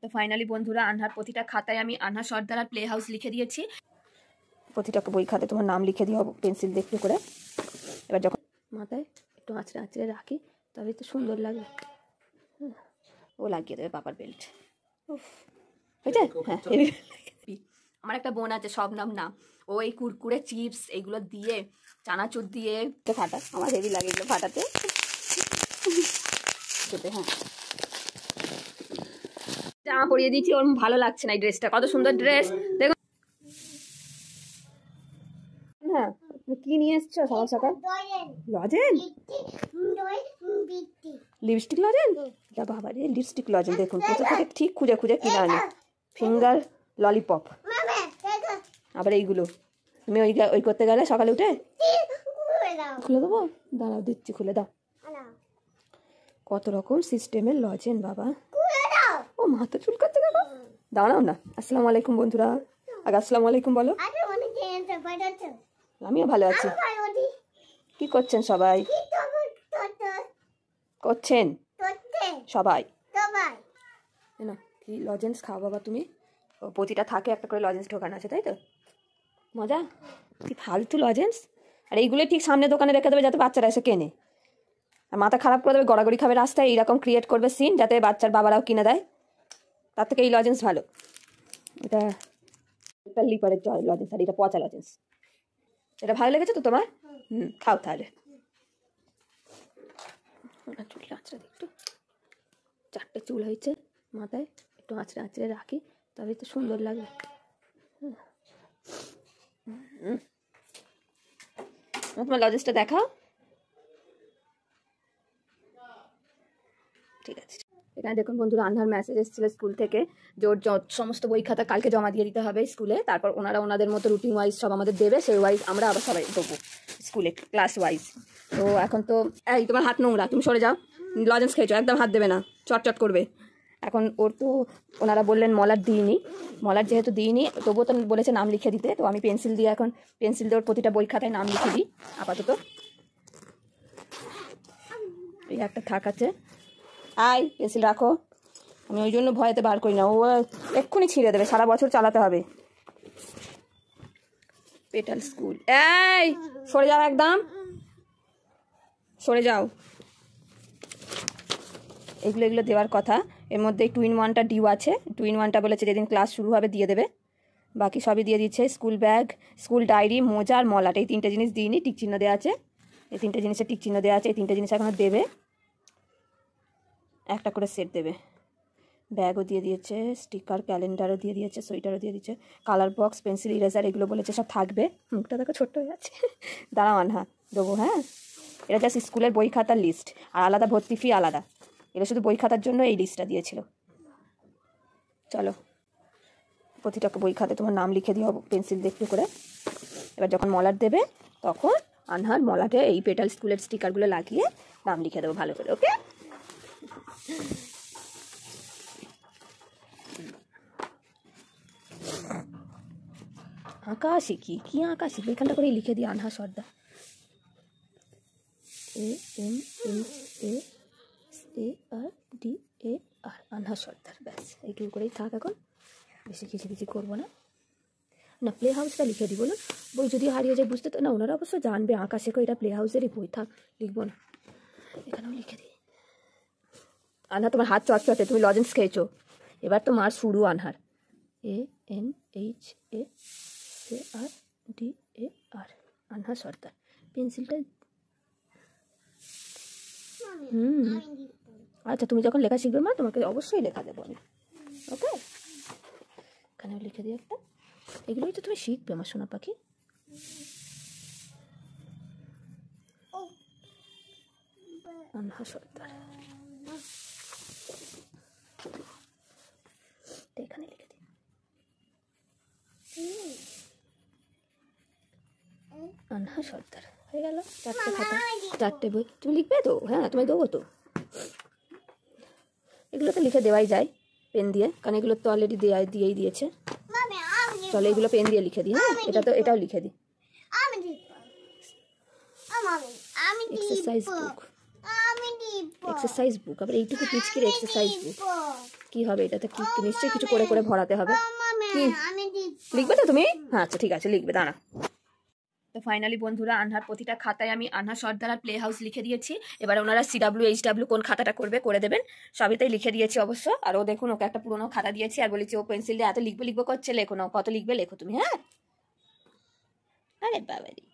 তো ফাইনালি বন্ধুরা আনহার প্রতিটা খাতায় আমি আনহা সর্দার আর প্লে হাউস লিখে দিয়েছি। প্রতিটা বই খাতে তোমার নাম লিখে দিও পেন্সিল দেখতে করে। এবার যখন মাথায় একটু আঁচড়ে আঁচড়ে রাখি তবে তো সুন্দর লাগবে। ও লাগিয়ে দেবে বাবার বেল্ট। হয়েছে? হ্যাঁ। আমার একটা বোন আছে সব নাম ও এই কুরকুরে চিপস এইগুলো দিয়ে চানাচুর দিয়ে ফাটা, আমার হেভি লাগে এগুলো ফাটাতে। হ্যাঁ জামা পরিয়ে দিয়েছি, ওর ভালো লাগছে না এই ড্রেসটা। কত সুন্দর ড্রেস দেখো। হ্যাঁ কি নিয়ে এসছো সকাল সকাল? লজেন, লিপস্টিক লজেন। বাবা রে লিপস্টিক লজেন দেখুন কোথা থেকে ঠিক খুঁজে খুঁজে কিনে আনি। ফিঙ্গার ললিপপ, আবার এইগুলো তুমি ওই করতে গেলে সকালে উঠে খুলে দেবো। দাঁড়াও দিচ্ছি, খুলে দাও। কত রকম সিস্টেমের লজেন বাবা। ও মাথা চুলকাচ্ছে দেখো। দাঁড়াও না। আসসালামু আলাইকুম বন্ধুরা, আগে আসসালামু আলাইকুম বলো। আমিও ভালো আছি। কি করছেন সবাই? করছেন সবাই না কি লজেন্স খাও বাবা তুমি? প্রতিটা থাকে একটা করে লজেন্স ঢোকানো আছে তাই তো? মজা কি ফালতু লজেন্স। আর এইগুলো ঠিক সামনে দোকানে রেখে দেবে যাতে বাচ্চারা এসে কেনে। আর মাথা খারাপ করে দেবে, গড়াগড়ি খাবে রাস্তায়, এইরকম ক্রিয়েট করবে সিন যাতে বাচ্চার বাবারাও কিনে দেয়। তার থেকে এই লজেন্স ভালো। এটা লিপারের লজেন্স আর এটা পচা লজেন্স। এটা ভালো লেগেছে তো তোমার? খাও তাহলে। চুলটা আঁচড়ে একটু, 4টে চুল হয়েছে মাথায়, একটু আঁচড়ে আঁচড়ে রাখি তবে তো সুন্দর লাগবে। তোমার লজেন্সটা দেখাও। ঠিক আছে। এখানে দেখুন বন্ধুরা আনহার মেসেজ এসেছিল স্কুল থেকে যে ওর সমস্ত বই খাতা কালকে জমা দিয়ে দিতে হবে স্কুলে। তারপর ওনারা ওনাদের মতো রুটিন ওয়াইজ সব আমাদের দেবে, সেই ওয়াইজ আমরা আবার সবাই দেবো স্কুলে ক্লাস ওয়াইজ। তো এখন তো এই তোমার হাত নোংরা, তুমি সরে যাও। লজেন্স খেয়েছো, একদম হাত দেবে না, চটচট করবে। এখন ওর তো ওনারা বললেন মলার দিইনি, মলার যেহেতু দিইনি তবুও তো বলেছে নাম লিখে দিতে। তো আমি পেন্সিল দিয়ে এখন পেন্সিল দিয়ে ওর প্রতিটা বই খাতায় নাম লিখে দিই আপাতত। এই একটা থাক আছে। আয় পেন্সিল রাখো, আমি ওই জন্য ভয়েতে বার করি না, ও এক্ষুনি ছিঁড়ে দেবে, সারা বছর চালাতে হবে। পেটাল স্কুল, এই সরে যাও, একদম সরে যাও। এগুলো দেওয়ার কথা। এর মধ্যে 2 in 1টা ডিউ আছে। 2 in 1টা বলেছে যেদিন ক্লাস শুরু হবে দিয়ে দেবে। বাকি সবই দিয়ে দিচ্ছে, স্কুল ব্যাগ, স্কুল ডায়েরি, মোজা আর মলাট, এই 3টে জিনিস দিইনি, টিক চিহ্ন দেওয়া আছে। এই 3টে জিনিসের টিক চিহ্ন দেওয়া আছে। এই 3টে জিনিস এখনো দেবে, একটা করে সেট দেবে। ব্যাগও দিয়ে দিয়েছে, স্টিকার, ক্যালেন্ডারও দিয়ে দিয়েছে, সোয়েটারও দিয়ে দিয়েছে, কালার বক্স, পেন্সিল, ইরেজার এগুলো বলেছে সব থাকবে। মুখটা দেখো ছোট্ট হয়ে যাচ্ছে। দাঁড়াও আনহা দেবো। হ্যাঁ এটা জাস্ট স্কুলের বই খাতার লিস্ট, আর আলাদা ভর্তি ফি আলাদা। এটা শুধু বই খাতার জন্য এই লিস্টটা দিয়েছিল। চলো প্রতিটা বই খাতে তোমার নাম লিখে দিও পেন্সিল দেখতে করে। এবার যখন মলাট দেবে তখন আনহার মলাটে এই পেটাল স্কুলের স্টিকারগুলো লাগিয়ে নাম লিখে দেবো ভালো করে। ওকে আঁকা শিখি, কি আঁকা শিখি এখানটা করে লিখে দিই আনহা সর্দার। ANHASARDAR, আনহা সর্দার। ব্যাস এইটুকু করেই থাক, এখন বেশি কিছু করবো না। না প্লে হাউসটা লিখে দিই বলুন, বই যদি হারিয়ে যায় বুঝতে তো না, ওনারা অবশ্য জানবে আঁকা শেখো এটা প্লে হাউসেরই বই, থাক লিখবো না। এখানেও লিখে দিই। আনহা তোমার হাত চটচটে, তুমি লজেন্স খেয়েছো, এবার তো মার শুরু আনহার। ANHASARDAR, আনহা সর্দার। পেন্সিলটা আচ্ছা তুমি যখন লেখা শিখবে মা তোমাকে অবশ্যই লেখা দেবো আমি। ওকে এখানেও লিখে দিই একটা। এগুলোই তো তুমি শিখবে আমার সোনা পাখি। আনহা সর্দার এখানে লিখে দিই। আনহা সর্দার হয়ে গেল। 4টে খাতা, 4টে বই। তুমি লিখবে তো? হ্যাঁ তোমায় দেবো তো। এগুলো তো লিখে দেওয়াই যায় পেন দিয়ে, কারণ এগুলো তো অলরেডি দিয়েই দিয়েছে। চলো এগুলো পেন দিয়ে লিখে দিই। হ্যাঁ এটাও লিখে দিই। এক্সারসাইজ বুক, আবার এইটুকু পিচকির এক্সারসাইজ বুক। কি হবে এটাতে? কি নিশ্চয়ই কিছু করে করে ভরাতে হবে। কি লিখবে তো তুমি? হ্যাঁ আচ্ছা ঠিক আছে, লিখবে, দাঁড়া। তো ফাইনালি বন্ধুরা, আনহার প্রতিটা খাতায় আমি আনহা সর্দার আর প্লে হাউস লিখে দিয়েছি। এবার ওনারা CWHW কোন খাতাটা করবে করে দেবেন, সবইতেই লিখে দিয়েছি অবশ্য। আর ও দেখুন, ওকে একটা পুরোনো খাতা দিয়েছি আর বলেছি ও পেন্সিল দিয়ে এত লিখবো লিখবো করছে, লেখো না, কত লিখবে লেখো তুমি। হ্যাঁ, আরে বাবারি,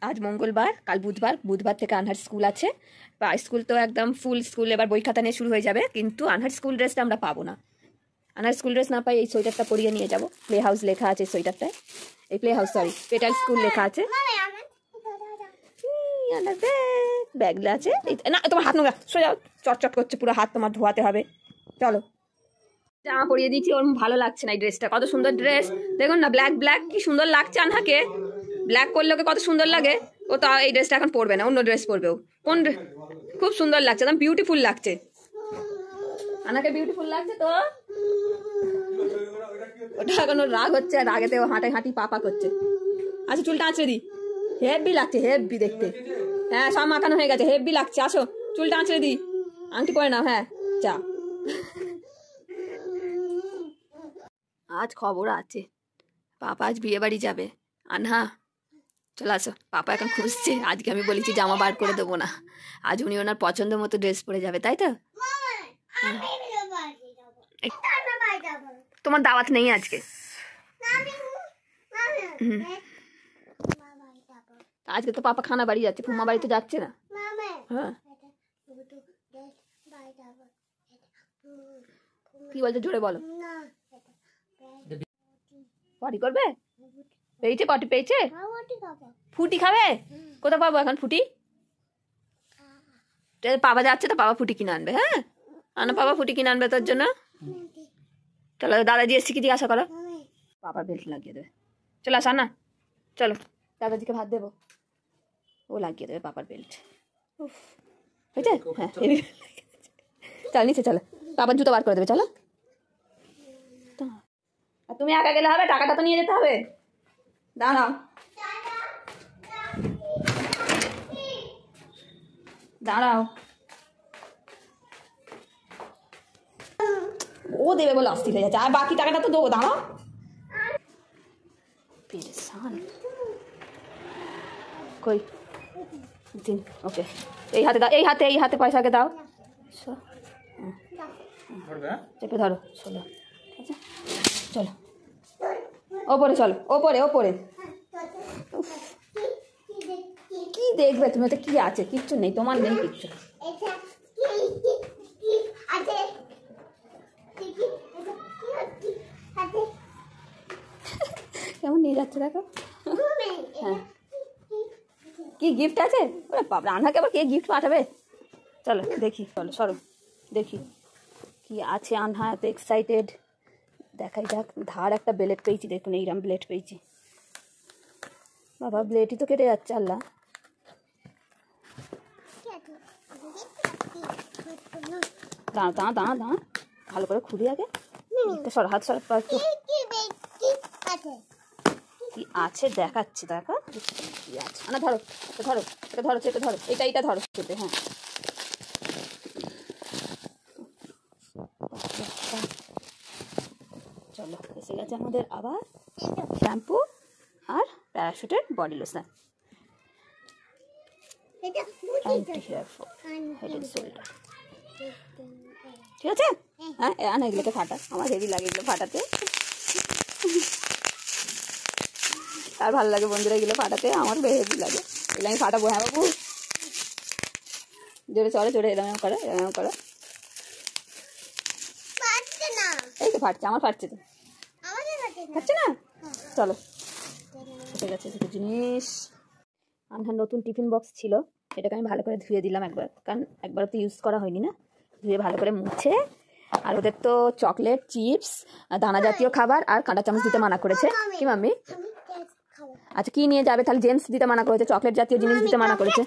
আজ মঙ্গলবার, কাল বুধবার, বুধবার থেকে আনহার স্কুল আছে। স্কুল তো একদম ফুল স্কুল, এবার বই খাতা নিয়ে শুরু হয়ে যাবে। কিন্তু আনহার স্কুল ড্রেসটা আমরা পাবো না। আনহার স্কুল ড্রেস না পাই, এই সোয়েটারটা পরিয়ে নিয়ে যাবো। প্লে হাউস লেখা আছে সোয়েটারটায়, এই play house sorry petal school লেখা আছে। ব্যাগলা আছে না, তোমার হাত নোংরা, সোজা চটচট করছে পুরো হাত, তোমার ধোয়াতে হবে। চলো, জামা পরিয়ে দিচ্ছি, ওর ভালো লাগছে না এই ড্রেসটা। কত সুন্দর ড্রেস দেখুন না, ব্ল্যাক ব্ল্যাক, কি সুন্দর লাগছে আনহাকে। ব্ল্যাক করলে ওকে কত সুন্দর লাগে। ও তো এই ড্রেসটা এখন পরবে না, অন্য ড্রেস পরবে ও। কোন খুব সুন্দর লাগছে, একদম বিউটিফুল লাগছে আনহাকে, বিউটিফুল লাগছে তো। ওটা এখন ওর রাগ হচ্ছে, আর রাগেতে ও হাঁটাই হাঁটি পাপা করছে। আচ্ছা চুলটা আঁচড়ে দি, হেভি লাগছে, হেভি দেখতে। হ্যাঁ সব মাখানো হয়ে গেছে, হেভি লাগছে। আসো চুলটা আঁচড়ে দি, আংটি পরে নাও। হ্যাঁ চা, আজ খবর আছে, পাপা আজ বিয়ে বাড়ি যাবে। আনহা চলে আসো, পাপা এখন খুঁজছে। আজকে আমি বলেছি জামা বার করে দেবো না, আজ উনি ওনার পছন্দ মতো ড্রেস পরে যাবে, তাই তো? তোমার দাওয়াত নেই আজকে? আজকে তো পাপা খানা বাড়ি যাচ্ছে, ফুমা বাড়ি তো যাচ্ছে না। হ্যাঁ কি বলছো, জোরে বলো। পটি করবে? পেয়েছে, পটি পেয়েছে। ফুটি খাবে? কোথায় পাবো এখন ফুটি? পাপা যাচ্ছে তো, পাপা ফুটি কিনে আনবে। হ্যাঁ আনা, পাপা ফুটি কিনে আনবে তোর জন্য। চলো দাদাজি এসছি কি জিজ্ঞাসা করো, পাপার বেল্ট লাগিয়ে দেবে। চলো আসা না, চলো দাদাজিকে ভাত দেবো, ও লাগিয়ে দেবে পাপার বেল্ট। হয়েছে? হ্যাঁ চল নিচে চলো, পাপার জুতো বার করে দেবে। চলো, আর তুমি একা গেলে হবে, টাকাটা তো নিয়ে যেতে হবে। দাঁড়াও দাঁড়াও, ও দেবে বলে অস্থির হয়ে যাচ্ছে, আর বাকি টাকাটা তো দেবো। দাঁড়াও, কই দিন, ওকে এই হাতে দাও, এই হাতে পয়সাকে দাও, চেপে ধরো। চলো আচ্ছা চলো ওপরে, চলো ওপরে ওপরে। কি দেখবে তুমি, তো কি আছে? কিচ্ছু নেই, তোমার নেই কিচ্ছু। কেমন নিয়ে যাচ্ছে দেখো। হ্যাঁ কি গিফট আছে? ওরে বাবা, আনহাকে আবার কে গিফট পাঠাবে? চলো দেখি, চলো সরো দেখি কি আছে। আনহা এত এক্সাইটেড, দেখাই যাক। ধার একটা ব্লেড পেয়েছি, দেখুন এইরকম ব্লেড পেয়েছি। বাবা ব্লেডই তো কেটে যাচ্ছে। আল্লাহ, দাঁড়া দাঁড়া দাঁড়া দাঁড়া, ভালো করে খুঁড়ি আগে। সর হাত সর, কি আছে দেখাচ্ছি, দেখো কি আছে। না ধরো ধরো, এটা ধরো, চেপে ধরো, এইটা ধরো চেপে। হ্যাঁ চলো, এসে গেছে আমাদের আবার শ্যাম্পু আর প্যারাশুটের body lotion, anti hair fall, head and shoulder. ঠিক আছে? হ্যাঁ আনা, এগুলোকে ফাটা, আমার হেভি লাগে এগুলো ফাটাতে। আর ভালো লাগে বন্ধুরা এগুলো ফাটাতে, আমার হেভি লাগে এগুলো। আমি ফাটাবো। হ্যাঁ বাবু, জোরে চলে, জোরে এরকম করো, এরকম করো। এই তো ফাটছে, আমার ফাটছে তো, ফাটছে না? চলো এসে গেছে দুটো জিনিস। আনহার নতুন টিফিন বক্স ছিল, এটাকে আমি ভালো করে ধুয়ে দিলাম একবার, কারণ একবারও তো ইউজ করা হয়নি না। ধুয়ে ভালো করে মুছে। আর ওদের তো চকলেট, চিপস, দানা জাতীয় খাবার আর কাঁটা চামচ দিতে মানা করেছে। কি মাম্মি? আচ্ছা কি নিয়ে যাবে তাহলে? জেমস দিতে মানা করেছে, চকলেট জাতীয় জিনিস দিতে মানা করেছে,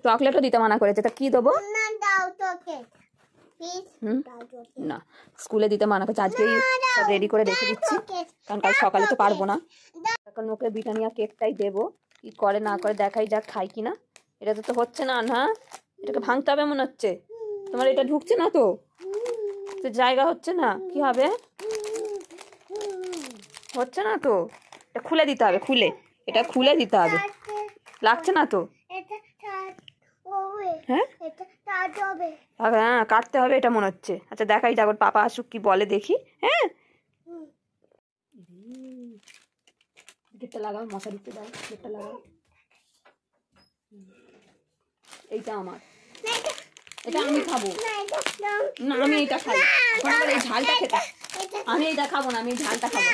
চকলেটও দিতে মানা করেছে। তা কি দেবো? না, স্কুলে দিতে মানা করছে। আজকেই সব রেডি করে রেখে দিচ্ছি, কারণ কাল সকালে তো পারবো না। এখন ওকে ব্রিটানিয়া কেকটাই দেবো, কি করে না করে দেখাই যাক, খাই কিনা। এটা তো হচ্ছে না। না এটাকে ভাঙতে হবে মনে হচ্ছে, তোমার এটা ঢুকছে না তো। তো জায়গা হচ্ছে না, কি হবে? হচ্ছে না তো, এটা খুলে দিতে হবে, এটা খুলে দিতে হবে। লাগছে না তো? হ্যাঁ হ্যাঁ, কাটতে হবে এটা মনে হচ্ছে। আচ্ছা দেখাই যাক, পাপা আসুক কি বলে দেখি। হ্যাঁ, গেটটা লাগাও, মশারিতে দাও, গেটটা লাগাও। এইটা আমার, এটা আমি খাবো না, আমি এইটা খাই। এখন আবার এই ঝালটা খেতে, আমি এইটা খাবো না, আমি ঝালটা খাবো।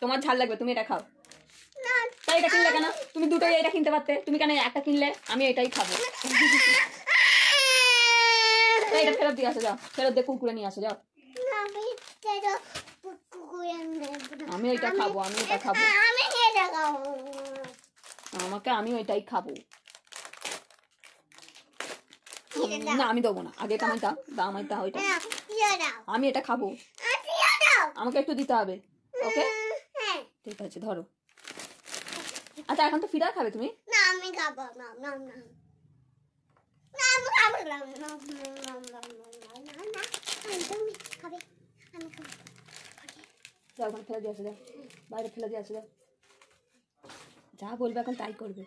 তোমার ঝাল লাগবে, তুমি এটা খাও। তাই এটা কিনলে কেন? তুমি দুটোই এটা কিনতে পারতে, তুমি কেন একটা কিনলে? আমি এটাই খাবো। এটা ফেরত দিয়ে আসো, যাও ফেরত দিয়ে কুকুরে নিয়ে আসো, যাও। আমি ওইটা খাবো, আমি এটা খাবো, আমাকে আমি ওইটাই খাবো। না আমি দেবো না, আগে কামাই দাও, দাও আমায় দাও ওইটা, আমি এটা খাবো, আমাকে একটু দিতে হবে। ওকে ঠিক আছে, ধরো। আচ্ছা এখন তো ফিরা খাবে তুমি? না আমি খাবো না, না না না আমি খাবো না, না তুমি খাবে, আমি খাবো। যাও ওখানে ফেলে দিয়ে আসো, যাও বাইরে ফেলে দিয়ে আসো, যাও। যা বলবে এখন তাই করবে।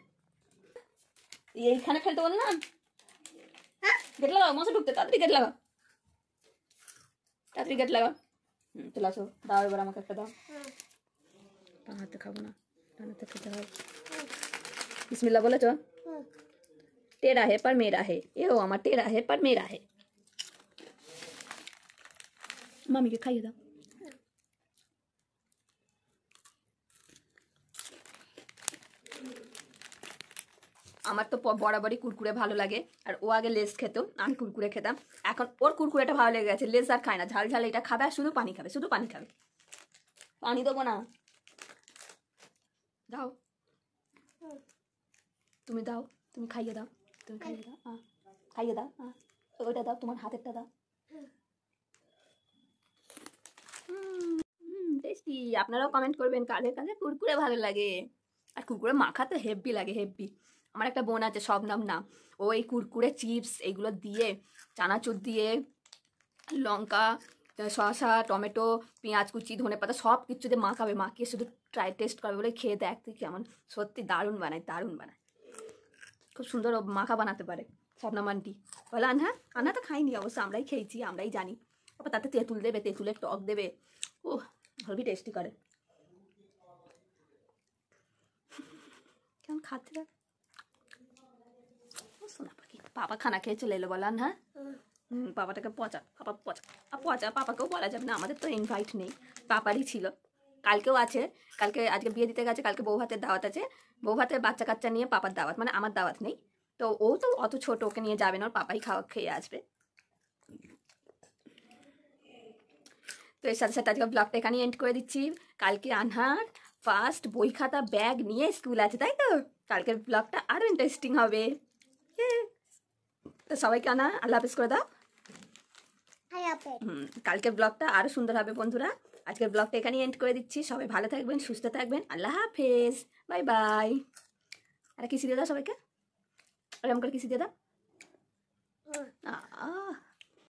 এইখানে ফেলতে বল না, গেট লাগাও, মশা ঢুকতে, তাড়াতাড়ি গেট লাগাও, তাড়াতাড়ি গেট লাগাও। চলে আসো, দাও এবার আমাকে একটা দাও। বাঁ হাতে খাবো না, ডান হাতে খেতে হয়। বিসমিল্লাহ বলেছো? টেরা হে पर मेरा है, এও আমার টেরা হে पर मेरा है। মামিকে খাইয়ে দাও। আমার তো বরাবরই কুরকুরে ভালো লাগে, আর ও আগে লেস খেত, আমি কুরকুরে খেতাম। এখন ওর কুরকুরেটা ভালো লেগে গেছে, লেস আর খায় না, ঝাল ঝাল এটা খাবে আর শুধু পানি খাবে, শুধু পানি খাবে। পানি দেবো না, দাও তুমি দাও, তুমি খাইয়ে দাও, তুমি খাইয়ে দাও, খাইয়ে দাও, ওইটা দাও, তোমার হাতেরটা দাও। টেস্টি। আপনারাও কমেন্ট করবেন কাদের কাদের কুরকুরে ভালো লাগে। আর কুরকুরে মাখা তো হেভি লাগে, হেভি। আমার একটা বোন আছে, শবনম নাম, ও এই কুরকুরে চিপস এইগুলো দিয়ে, চানাচুর দিয়ে, লঙ্কা, শসা, টমেটো, পেঁয়াজ কুচি, ধনে পাতা সব কিছু দিয়ে মাখাবে, মাখিয়ে শুধু টেস্ট করবে, বলে খেয়ে দেখ তুই কেমন, সত্যি দারুণ বানায়, দারুণ বানায়, খুব সুন্দর মাখা বানাতে পারে শবনম আন্টি। বলে আনহা, আনহা তো খাইনি অবশ্য, আমরাই খেয়েছি, আমরাই জানি। তারপর তাতে তেঁতুল দেবে, তেঁতুলের টক দেবে, ও ভালোই টেস্টি করে। কেমন খাচ্ছে দেখ, শোনা পাখি। পাপা খানা খেয়ে চলে এলো, বলান হ্যাঁ, পাপাটাকে পচা, পাপা পচা, পচা পাপাকেও বলা যাবে না, আমাদের তো ইনভাইট নেই, পাপারই ছিল। কালকেও আছে, কালকে আজকে বিয়ে দিতে গেছে, কালকে বউ ভাতের দাওয়াত আছে, বউ ভাতের বাচ্চা কাচ্চা নিয়ে পাপার দাওয়াত, মানে আমার দাওয়াত নেই। তো ও তো অত ছোট, ওকে নিয়ে যাবে না, ওর পাপাই খেয়ে আসবে। তো এর সাথে সাথে আজকে ব্লগটা এখানেই এন্ড করে দিচ্ছি। কালকে আনহার ফার্স্ট বই খাতা ব্যাগ নিয়ে স্কুল আছে, তাই তো কালকের ব্লগটা আরও ইন্টারেস্টিং হবে। তো সবাইকে আনা আল্লাহ হাফেজ করে দাও। কালকের ব্লগটা আরও সুন্দর হবে বন্ধুরা। আজকের ব্লগটা এখানেই এন্ড করে দিচ্ছি। সবাই ভালো থাকবেন, সুস্থ থাকবেন, আল্লাহ হাফেজ, বাই বাই। আর কিসি দিয়ে দাও সবাইকে, এরকম করে কিসি দিয়ে দাও।